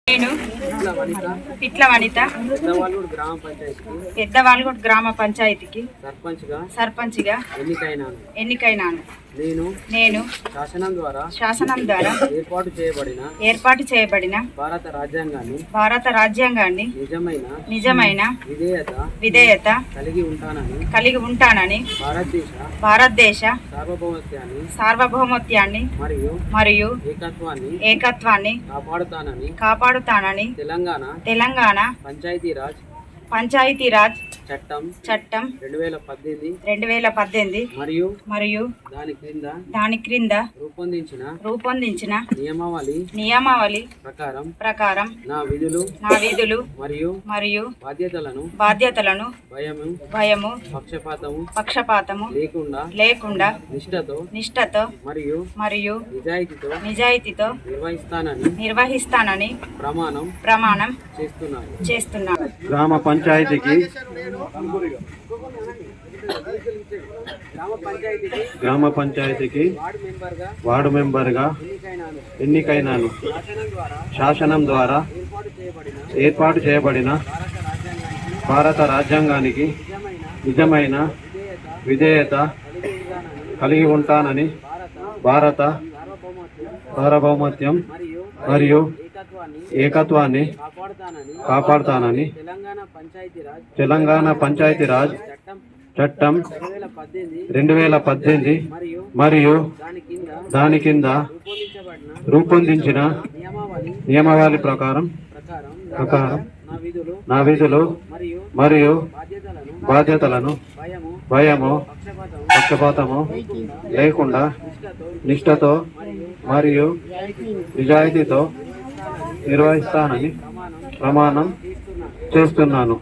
నేను పిట్ల వనిత పెద్దవాళ్ళగూడ గ్రామ పంచాయతీకి సర్పంచ్గా ఎన్నికైనాను. నేను శాసనం ద్వారా ఏర్పాటు చేయబడిన భారత రాజ్యాంగాన్ని నిజమైన విధేయత కలిగి ఉంటానని భారతదేశ సార్వభౌమత్యాన్ని మరియు ఏకత్వాన్ని కాపాడుతానని తెలంగాణ పంచాయతీరాజ్ చట్టం 2018 మరియు దాని క్రింద రూపొందించిన నియమావళి ప్రకారం నా విధులు మరియు బాధ్యతలను భయము పక్షపాతము లేకుండా నిష్ఠతో మరియు నిజాయితీతో నిర్వహిస్తానని ప్రమాణం చేస్తున్నాను. గ్రామ పంచాయతీకి వార్డు మెంబర్గా ఎన్నికైనాను. శాసనం ద్వారా ఏర్పాటు చేయబడిన భారత రాజ్యాంగానికి నిజమైన విధేయత కలిగి ఉంటానని భారత సార్వభౌమత్యం మరియు ఏకత్వాన్ని కాపాడుతానని తెలంగాణ పంచాయతీరాజ్ చట్టం 2018 మరియు దాని కింద రూపొందించిన నియమావళి ప్రకారం నా విధులు మరియు బాధ్యతలను భయము పక్షపాతము లేకుండా నిష్ఠతో మరియు నిజాయితీతో నిర్వహిస్తానని ప్రమాణం చేస్తున్నాను.